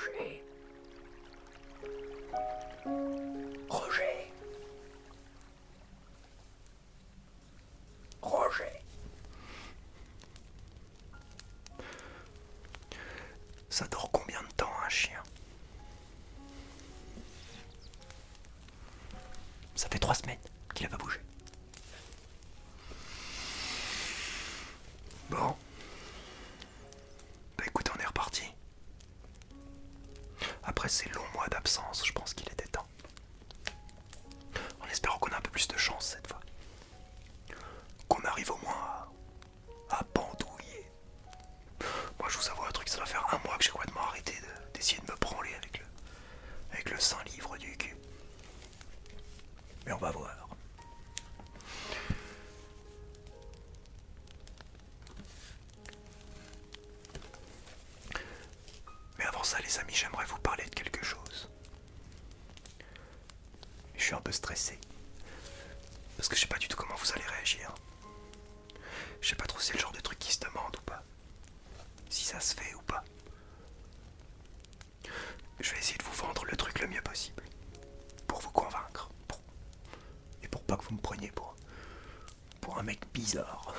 Roger. Roger. Roger. Ça dort combien de temps un chien? Ça fait 3 semaines qu'il a pas bougé. Bon. Bah écoute, on est reparti. Après ces longs mois d'absence, je pense qu'il était temps. En espérant qu'on a un peu plus de chance cette fois. Qu'on arrive au moins à pendouiller. Moi je vous avoue un truc, ça doit faire 1 mois que j'ai complètement arrêté d'essayer de me branler avec le saint livre du cul. Mais on va voir. Mais avant ça les amis, j'aimerais vous parler de quelque chose. Je suis un peu stressé. Parce que je sais pas du tout comment vous allez réagir. Je sais pas trop si c'est le genre de truc qui se demande ou pas. Si ça se fait ou pas. Je vais essayer de vous vendre le truc le mieux possible. Pour vous convaincre. Et pour pas que vous me preniez pour un mec bizarre.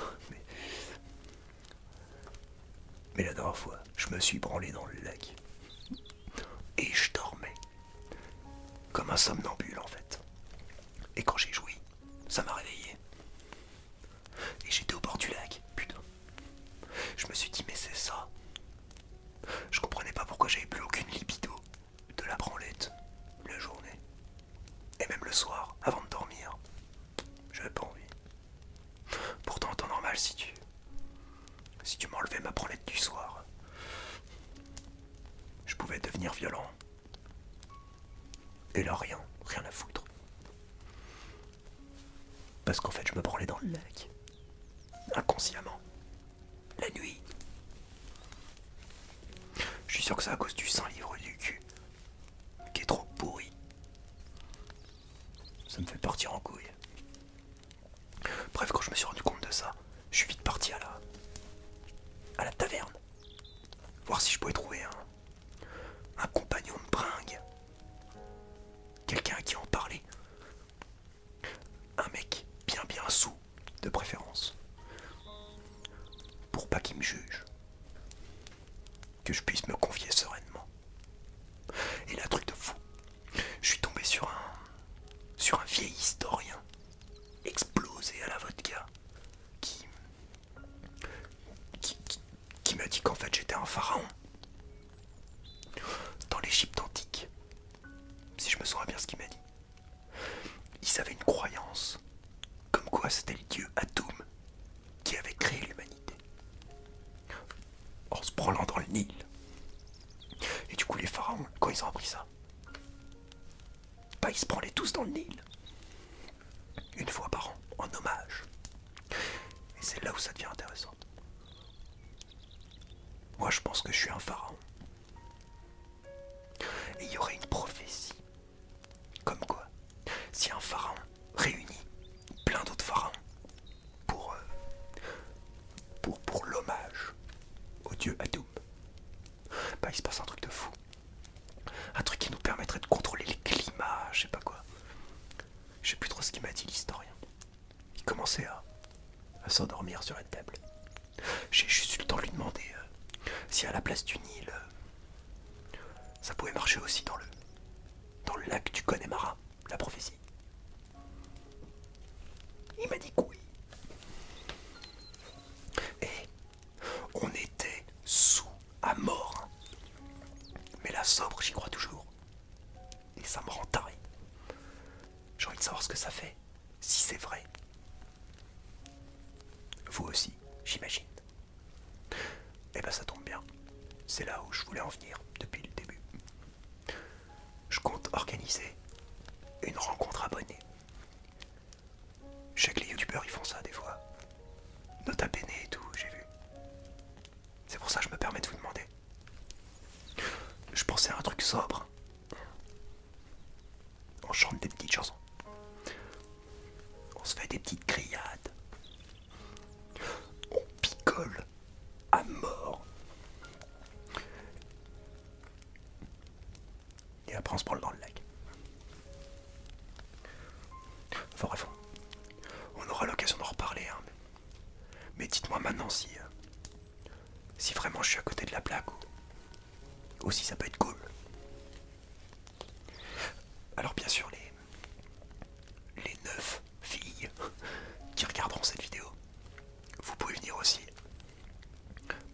Mais la dernière fois, je me suis branlé dans le lac. Et je dormais. Comme un somnambule en fait. Et quand j'ai joui, ça m'a réveillé. Et j'étais au bord du lac, putain. Je me suis dit mais c'est ça. Je comprenais pas pourquoi j'avais plus aucune libido de la branlette la journée. Et même le soir, avant de dormir. J'avais pas envie. Pourtant en temps normal, si tu m'enlevais ma branlette du soir, je pouvais devenir violent. Et là rien à foutre. Parce qu'en fait je me branlais dans le lac. Inconsciemment. La nuit. Je suis sûr que c'est à cause du saint livre du cul. Qui est trop pourri. Ça me fait partir en couille. Bref, quand je me suis rendu compte de ça, je suis vite parti à la taverne. Voir si je pouvais trouver un compagnon de bringue. Quelqu'un à qui en parler. Un mec bien sous, de préférence. Pour pas qu'il me juge. Que je puisse me confier sereinement. Et là, truc de fou. Je suis tombé sur un vieil historien explosé à la vodka qui m'a dit qu'en fait j'étais un pharaon dans l'Égypte antique. Si je me souviens bien ce qu'il m'a dit. Ils avaient une croyance comme quoi c'était le dieu Atum qui avait créé l'humanité en se branlant dans le Nil. Et du coup les pharaons, quand ils ont appris ça, bah ils se branlaient tous dans le Nil. Une fois par an, en hommage. Et c'est là où ça devient intéressant. Moi je pense que je suis un pharaon. Et il y aurait une prophétie. Comme quoi, si un pharaon réunit plein d'autres pharaons pour l'hommage au dieu Atum, bah il se passe un truc de fou. Un truc qui nous permettrait de contrôler le climat, je sais pas quoi. Je sais plus trop ce qu'il m'a dit l'historien. Il commençait à s'endormir sur une table. J'ai juste eu le temps de lui demander si à la place du Nil, ça pouvait marcher aussi dans le lac du Connemara, la prophétie. Il m'a dit que oui. Et on était sous à mort. Mais la sobre, j'y crois toujours. Et ça me rend taré. J'ai envie de savoir ce que ça fait, si c'est vrai. Vous aussi, j'imagine. Et ben ça tombe bien. C'est là où je voulais en venir depuis le début. Je compte organiser une rencontre abonnée. Je sais que les youtubeurs ils font ça des fois. Nota Bene et tout, j'ai vu. C'est pour ça que je me permets de vous demander. Je pensais à un truc sobre. On chante des petites chansons. On se fait des petites grillades. On picole à mort. je suis à côté de la plaque. Aussi, ça peut être cool. Alors bien sûr, les 9 filles qui regarderont cette vidéo, vous pouvez venir aussi.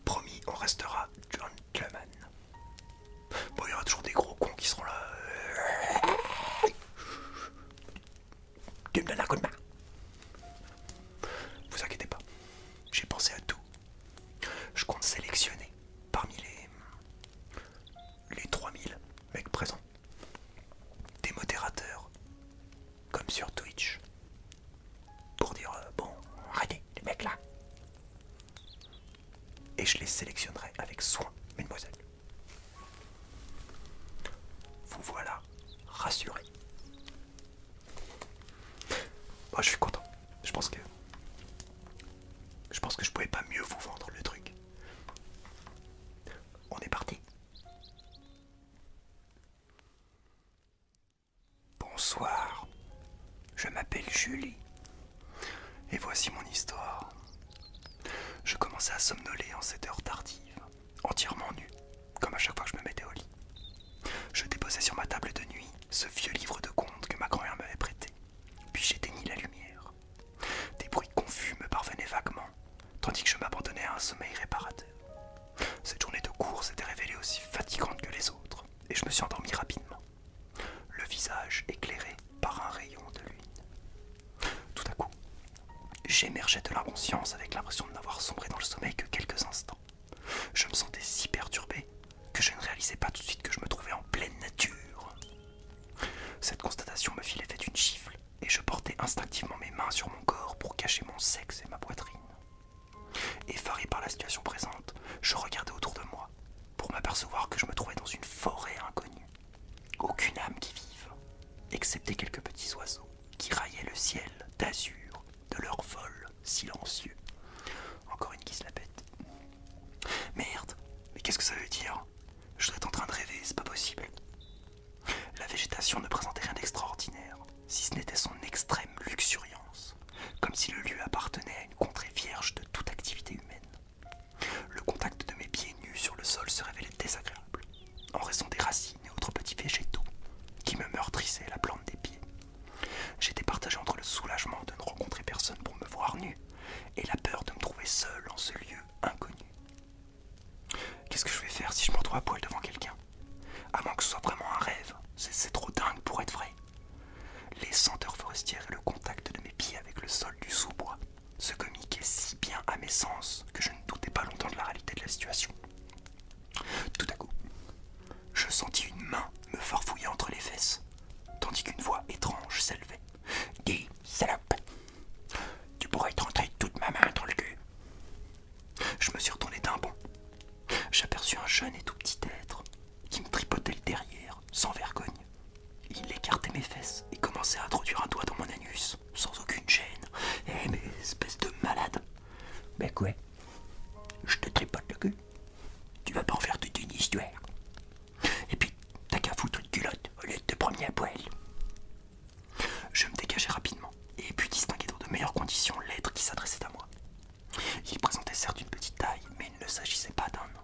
Promis, on restera gentleman. Bon, il y aura toujours des gros cons qui seront là. Tu me donnes un coup de main. Vous inquiétez pas, j'ai pensé à tout. Je compte sélectionner parmi les 3000 mecs présents des modérateurs comme sur Twitch pour dire bon, arrêtez les mecs là. Et je les sélectionnerai avec soin, mesdemoiselles. Vous voilà rassurés. Moi je suis content. Je pense que je pouvais pas mieux vous vendre le truc. On est parti. Bonsoir. Je m'appelle Julie. Et voici mon histoire. Je commençais à somnoler en cette heure tardive, entièrement nu, comme à chaque fois que je me mettais au lit. Je déposais sur ma table de nuit ce vieux livre de contes que ma grand-mère m'avait prêté, puis j'éteignis la lumière. Des bruits confus me parvenaient vaguement, tandis que je m'abandonnais à un sommeil réparateur. Cette journée de cours s'était révélée aussi fatigante que les autres, et je me suis endormi rapidement, le visage éclairé par un rayon de lune. Tout à coup, j'émergeais de l'inconscience avec l'impression de n'avoir sombré dans le sommeil que quelques instants. Je me sentais si perturbé que je ne réalisais pas tout de suite que je me trouvais en pleine nature. Cette constatation me fit l'effet d'une gifle et je portais instinctivement mes mains sur mon corps pour cacher mon sexe et ma poitrine. Effaré par la situation présente, je regardais autour de moi pour m'apercevoir que je me trouvais dans une forêt inconnue. Aucune âme qui vive, excepté quelques petits oiseaux qui raillaient le ciel d'azur de leur vol silencieux. Encore une qui se la pète. Merde, mais qu'est-ce que ça veut dire? Je serais en train de rêver, c'est pas possible. La végétation ne présentait rien d'extraordinaire, si ce n'était son extrême luxuriance, comme si le lieu appartenait à une contrée vierge de toute activité humaine. Le contact de mes pieds nus sur le sol se révélait désagréable, en raison des racines et autres petits végétaux qui me meurtrissaient la plante des pieds. J'étais partagé entre le soulagement de ne rencontrer personne pour me voir nu et la peur de me trouver seul en ce lieu inconnu. Qu'est-ce que je vais faire si je me retrouve à poil devant quelqu'un? À moins que ce soit vraiment un rêve, c'est trop dingue pour être vrai. Les senteurs forestières et le contact de mes pieds avec le sol du sous-bois se communiquaient si bien à mes sens que je ne doutais pas longtemps de la réalité de la situation. Tout à coup, je sentis une main me farfouiller entre les fesses, tandis qu'une voix étrange s'élevait. « Dis, salope, tu pourrais te rentrer toute ma main dans le cul. » Je me suis retourné d'un bond. J'aperçus un jeune et tout petit être qui me tripotait le derrière, sans vergogne. Il écartait mes fesses et commençait à introduire un doigt dans mon anus, sans aucune gêne. Eh mais espèce de malade. Ben quoi? Je te tripote le cul. Tu vas pas en faire toute une histoire. Et puis, t'as qu'à foutre une culotte au lieu de te promener à poil. Je me dégageai rapidement et pus distinguer dans de meilleures conditions l'être qui s'adressait à moi. Il présentait certes une petite taille, mais il ne s'agissait pas d'un nain.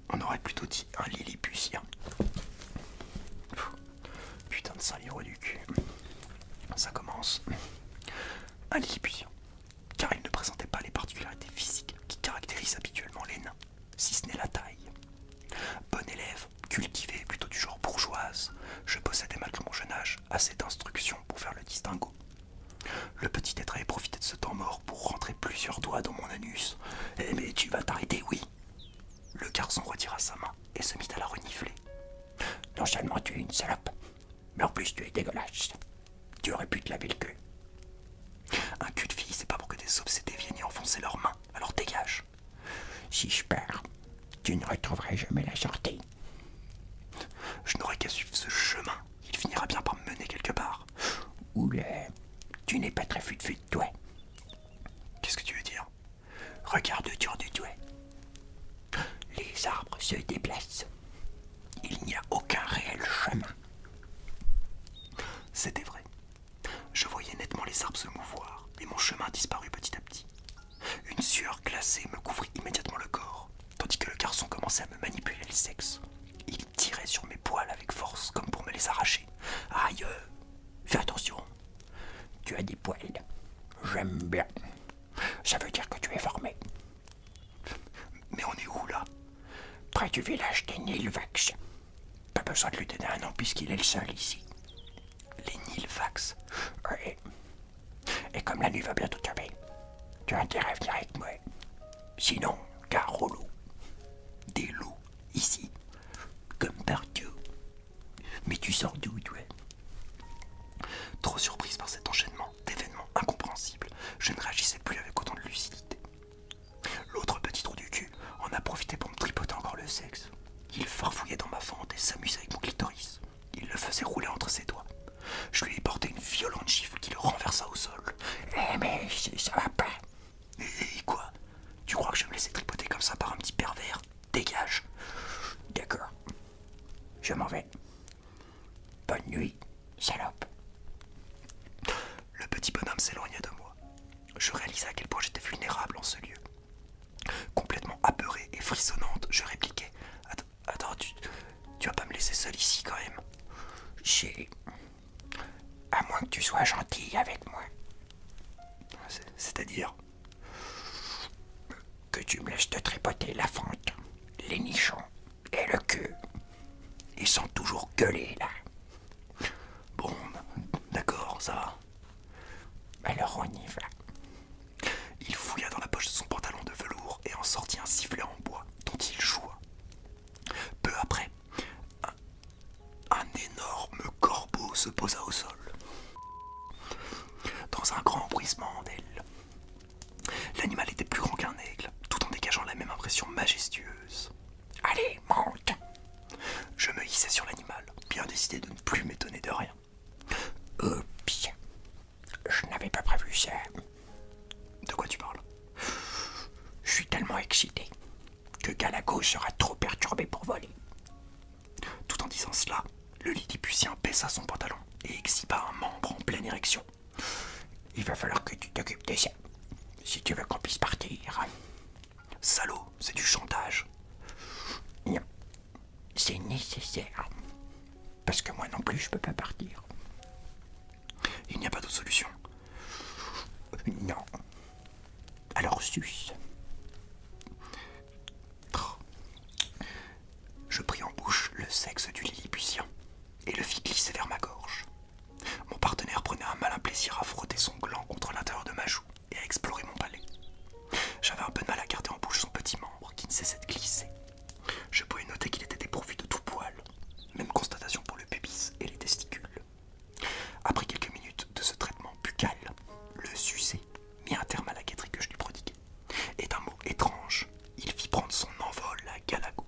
On aurait plutôt dit un lilliputien. Putain de Saint-Liro du cul. Ça commence. Un lilliputien, car il ne présentait pas les particularités physiques qui caractérisent habituellement les nains, si ce n'est la taille. Bon élève, cultivé, plutôt du genre bourgeoise, je possédais malgré mon jeune âge assez d'instructions pour faire le distinguo. Le petit être avait profité de ce temps mort pour rentrer plusieurs doigts dans mon anus. « Eh mais tu vas t'arrêter, oui !» Le garçon retira sa main et se mit à la renifler. « Non seulement tu es une salope, mais en plus tu es dégueulasse. Tu aurais pu te laver le cul. » Un cul de fille, c'est pas pour que des obsédés viennent y enfoncer leurs mains, alors dégage. « Si je pars, tu ne retrouveras jamais la sortie. » Je n'aurais qu'à suivre ce chemin, il finira bien par me mener quelque part. « Oula, tu n'es pas très fut-fut, toi. » Qu'est-ce que tu veux dire? Regarde autour de toi. Les arbres se déplacent. Il n'y a aucun réel chemin. C'était vrai. Je voyais nettement les arbres se mouvoir et mon chemin disparut petit à petit. Une sueur glacée me couvrit immédiatement le corps, tandis que le garçon commençait à me manipuler le sexe. Il tirait sur mes poils avec force, comme pour me les arracher. Aïe, fais attention. Tu as des poils. J'aime bien. Ça veut dire que tu es formé. Mais on est où là? Près du village des Nilvax. Pas besoin de lui donner un nom puisqu'il est le seul ici. Les Nilvax? Oui. Et comme la nuit va bientôt tomber, tu as intérêt à venir avec moi. Sinon, gare aux loups. Des loups, ici, comme partout. Mais tu sors d'où, toi? Trop surprise par cet enchaînement d'événements incompréhensibles, je ne réagissais plus avec autant de lucidité. L'autre petit trou du cul en a profité pour me tripoter encore le sexe. Il farfouillait dans ma fente et s'amusait avec mon clitoris. Il le faisait rouler entre ses doigts. Je lui ai porté une violente gifle qui le renversa au sol. Eh mais ça va pas. Et quoi? Tu crois que je vais me laisser tripoter comme ça par un petit pervers? Dégage. D'accord. Je m'en vais. Bonne nuit, salope. Le petit bonhomme s'éloigna de moi. Je réalisais à quel point j'étais vulnérable en ce lieu. Complètement apeurée et frissonnante, je répliquai. Attends, tu vas pas me laisser seul ici quand même? J'ai... À moins que tu sois gentil avec moi. C'est-à-dire? Que tu me laisses te tripoter la fente, les nichons et le cul. Ils sont toujours gueulés là. Bon, d'accord, ça va. Alors on y va. Il fouilla dans la poche de son pantalon de velours et en sortit un sifflet en bois dont il joua. Peu après, un énorme corbeau se posa au sol. Dans un grand bruissement d'ailes. L'animal était plus grand qu'un aigle, tout en dégageant la même impression majestueuse. Allez, monte! Je me hissai sur l'animal, bien décidé de ne plus m'étonner de rien. Oups, je n'avais pas prévu ça. De quoi tu parles? Je suis tellement excité que Galago sera trop perturbé pour voler. Tout en disant cela, le Lilliputien baissa son pantalon et exhiba un membre en pleine érection. Il va falloir que tu t'occupes de ça, si tu veux qu'on puisse partir. Salaud, c'est du chantage. Non, c'est nécessaire. Parce que moi non plus, je peux pas partir. Il n'y a pas d'autre solution. Non. Alors suce. Je pris en bouche le sexe du Lilliputien et le fis glisser vers ma gorge. Mon partenaire prenait un malin plaisir à frotter son gland contre l'intérieur de ma joue et à explorer mon palais. J'avais un peu de mal à garder en bouche son petit membre qui ne cessait de glisser. Je pouvais noter qu'il était dépourvu de tout poil. Même constatation pour le pubis et les testicules. Après quelques minutes de ce traitement buccal, le sucé mit un terme à la guetterie que je lui prodiguais. Et d'un mot étrange, il fit prendre son envol à Galago.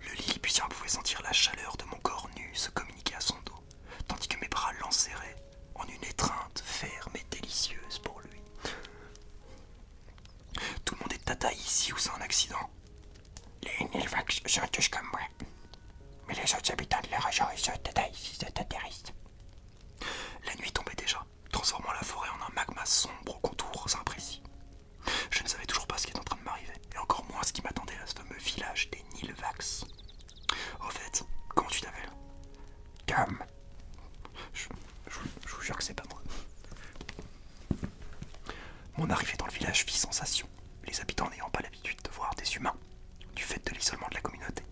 Le Lilliputien pouvait sentir la chaleur de mon corps nu se communiquer à son dos, tandis que mes bras l'enserraient en une étreinte ferme et délicieuse pour lui. Tout le monde est tataille ici ou c'est un accident? Les Nilvax sont tous comme moi. Mais les autres habitants de la région, ils sont tataille si ça t'intéresse. La nuit tombait déjà, transformant la forêt en un magma sombre aux contours imprécis. Je ne savais toujours pas ce qui est en train de m'arriver, et encore moins ce qui m'attendait à ce fameux village des Nilvax. Au fait, comment tu t'appelles? Tom. Je vous jure que c'est pas moi. Mon arrivée dans le village fit sensation, les habitants n'ayant pas l'habitude de voir des humains, du fait de l'isolement de la communauté.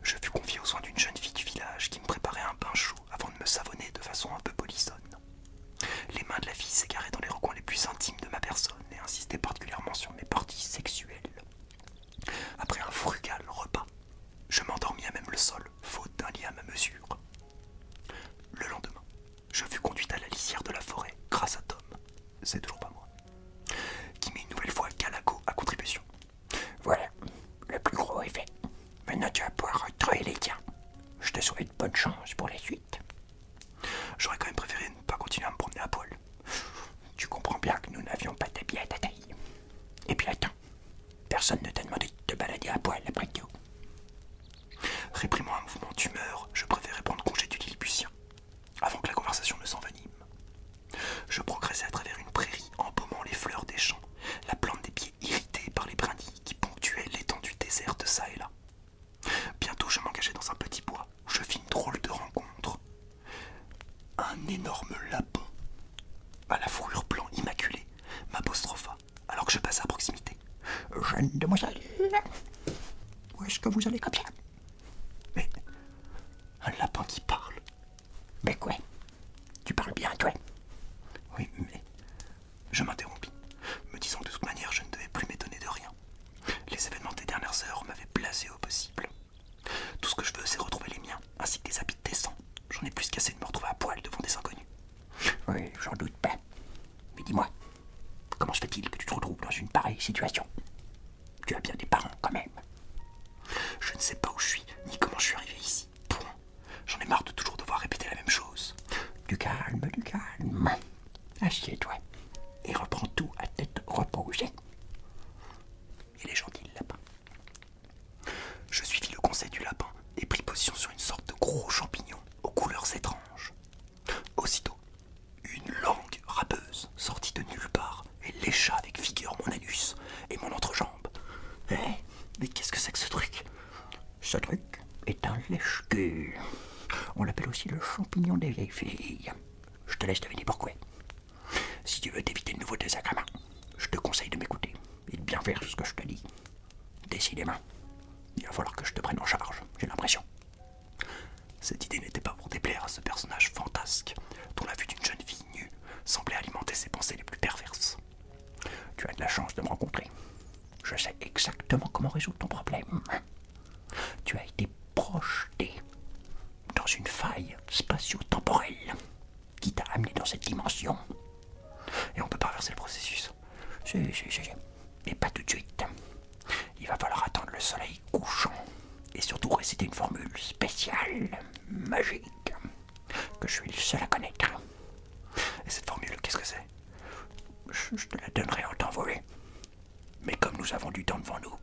Je fus confié aux soins d'une jeune fille du village qui me préparait un bain chaud avant de me savonner de façon un peu polissonne. Les mains de la fille s'égaraient dans les recoins les plus intimes de ma personne et insistaient particulièrement sur mes parties sexuelles. Après un frugal repas, je m'endormis à même le sol, faute d'un lit à ma mesure. Le lendemain, je fus conduite à la lisière de la forêt grâce à Tom, c'est toujours pas moi, qui mit une nouvelle fois Galago à contribution. Voilà, le plus gros est fait. Maintenant tu vas pouvoir retrouver les tiens. Je te souhaite bonne chance pour la suite. J'aurais quand même préféré ne pas continuer à me promener à poil. Tu comprends bien que nous n'avions pas d'habits à ta taille. Et puis attends, personne ne t'a demandé de te balader à poil après tout. Réprimant un mouvement d'humeur, je préférais prendre congé du Lilliputien, avant que la conversation ne s'envenime. Je progressais à travers une prairie embaumant les fleurs des champs de ça et là. Bientôt, je m'engageais dans un petit bois où je fis une drôle de rencontre. Un énorme lapin, à la fourrure blanc immaculée, m'apostropha alors que je passais à proximité. Jeune demoiselle, où est-ce que vous allez comme ça? Mais un lapin qui parle. Mais quoi? Tu parles bien, toi? Oui, mais je m'interrompis, me disant que de toute manière je ne devais plus m'étonner de rien. Les événements des dernières heures m'avaient blasé au possible. Tout ce que je veux, c'est retrouver les miens, ainsi que des habits décents. J'en ai plus qu'assez de me retrouver à poil devant des inconnus. Oui, j'en doute pas. Mais dis-moi, comment se fait-il que tu te retrouves dans une pareille situation? Tu as bien des parents quand même. Je ne sais pas où je suis, ni comment je suis arrivé ici. Point. J'en ai marre de toujours devoir répéter la même chose. Du calme, du calme. Assieds-toi et reprends tout à tête reposée. Il est gentil, le lapin. Je suivis le conseil du lapin et pris position sur une sorte de gros champignon aux couleurs étranges. Aussitôt, une langue râpeuse sortit de nulle part et lécha avec vigueur mon anus et mon entrejambe. Mais qu'est-ce que c'est que ce truc? Ce truc est un lèche-cul. On l'appelle aussi le champignon des vieilles filles. Je te laisse deviner pourquoi. Si tu veux t'éviter de nouveaux désagréments, je te conseille de m'écouter et de bien faire ce que je te dis. Décidément, il va falloir que je te prenne en charge, j'ai l'impression. Cette idée n'était pas pour déplaire à ce personnage fantasque, dont la vue d'une jeune fille nue semblait alimenter ses pensées les plus perverses. Tu as de la chance de me rencontrer. Je sais exactement comment résoudre ton problème. Tu as été projeté dans une faille spatio-temporelle qui t'a amené dans cette dimension. Et on peut pas inverser le processus. Si. Mais pas tout de suite. Il va falloir attendre le soleil couchant. Et surtout réciter une formule spéciale, magique, que je suis le seul à connaître. Et cette formule, qu'est-ce que c'est? Je te la donnerai en temps volé. Mais comme nous avons du temps devant nous,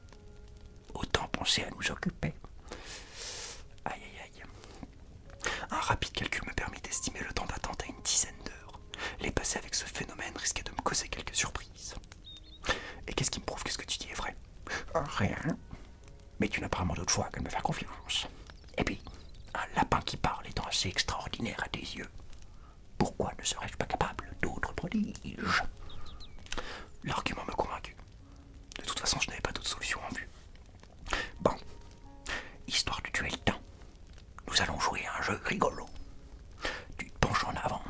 autant penser à nous occuper. Aïe. Un rapide calcul me permit d'estimer le temps d'attente à une dizaine d'heures. Les passer avec ce phénomène risquait de me causer quelques surprises. Et qu'est-ce qui me prouve que ce que tu dis est vrai? Rien. Mais tu n'as pas vraiment d'autre choix que de me faire confiance. Et puis, un lapin qui parle étant assez extraordinaire à tes yeux, pourquoi ne serais-je pas capable d'autres prodiges? L'argument me convaincu. De toute façon, je n'avais pas d'autre solution en vue. Bon, histoire de tuer le temps, nous allons jouer à un jeu rigolo. Tu te penches en avant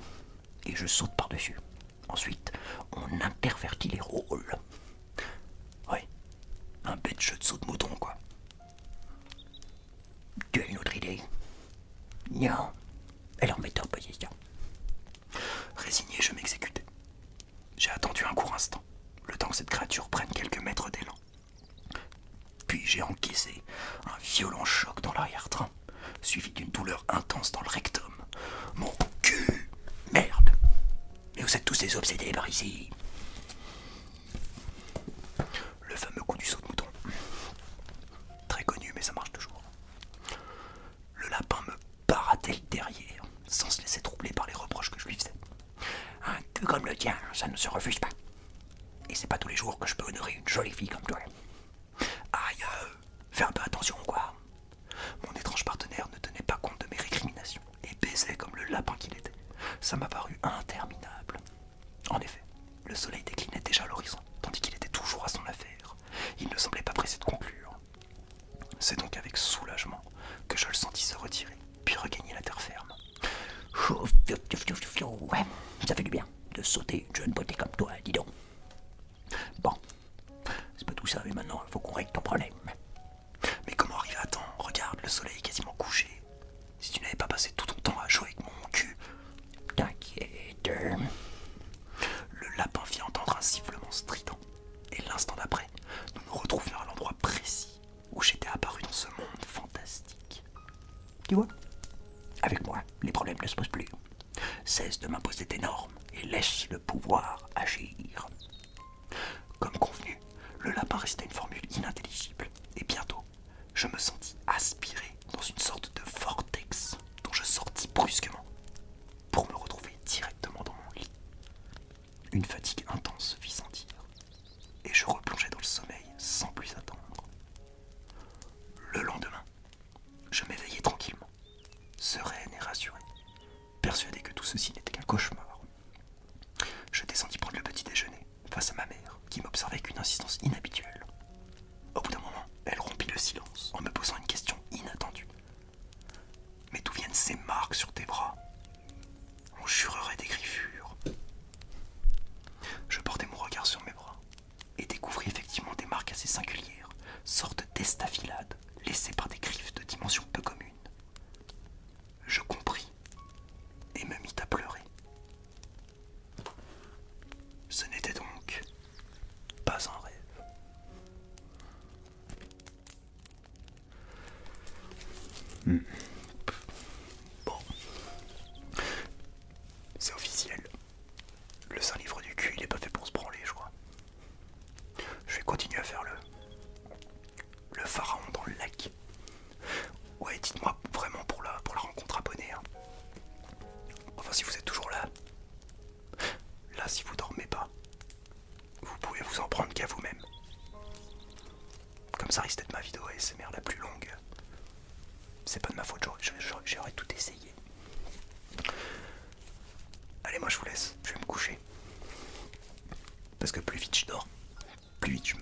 et je saute par-dessus. Ensuite, on intervertit les rôles. Oui, un bête jeu de saut de mouton, quoi. Tu as une autre idée? Non. Alors mets-toi en position. Résigné, je m'exécutais. J'ai attendu un court instant, le temps que cette créature prenne quelques mètres d'élan. Puis j'ai encaissé un violent choc dans l'arrière-train, suivi d'une douleur intense dans le rectum. Mon cul! Merde! Mais vous êtes tous des obsédés par ici. Le fameux coup du saut de mouton. Très connu, mais ça marche toujours. Le lapin me barattait le derrière, sans se laisser troubler par les reproches que je lui faisais. Un cul comme le tien, ça ne se refuse pas. Et c'est pas tous les jours que je peux honorer une jolie fille comme toi. Aïe, fais un peu attention, quoi. Mon étrange partenaire ne tenait pas compte de mes récriminations et baisait comme le lapin qu'il était. Ça m'a paru interminable. En effet, le soleil déclinait déjà à l'horizon, tandis qu'il était toujours à son affaire. Il ne semblait pas pressé de conclure. C'est donc avec soulagement que je le sentis se retirer, puis regagner la terre ferme. Ouais, ça fait du bien de sauter une jeune beauté comme toi, dis donc. Bon, c'est pas tout ça, mais maintenant il faut qu'on règle ton problème. Mais comment arriver à temps? Regarde, le soleil est quasiment couché. Si tu n'avais pas passé tout ton temps à jouer avec mon cul... T'inquiète. Le lapin fit entendre un sifflement strident. Et l'instant d'après, nous nous retrouvions à l'endroit précis où j'étais apparu dans ce monde fantastique. Tu vois? Avec moi, les problèmes ne se posent plus. Cesse de m'imposer tes normes et laisse le pouvoir agir. Comme convenu, le lapin restait une formule inintelligible, et bientôt, je me sentis aspiré dans une sorte de vortex dont je sortis brusquement pour me retrouver directement dans mon lit. Une fatigue intense se fit sentir, et je replongeai dans le sommeil sans plus attendre. le silence en me posant une question inattendue. Mais d'où viennent ces marques sur tes bras? On jurerait des griffures. Je portais mon regard sur mes bras et découvris effectivement des marques assez singulières, sortes d'estafilades laissées par des griffes de dimension peu commune. Je compris et me mis à pleurer. Ce n'était donc pas un rêve. Bon, c'est officiel. Le saint livre du cul, il est pas fait pour se branler, je crois. Je vais continuer à faire le pharaon dans le lac. Ouais, dites-moi vraiment pour la rencontre abonnée. Hein. Enfin, si vous êtes toujours là. Là, si vous dormez pas, vous pouvez vous en prendre qu'à vous-même. Comme ça risque d'être ma vidéo ASMR la plus longue. C'est pas de ma faute, j'aurais tout essayé. Allez, moi je vous laisse, je vais me coucher. Parce que plus vite je dors, plus vite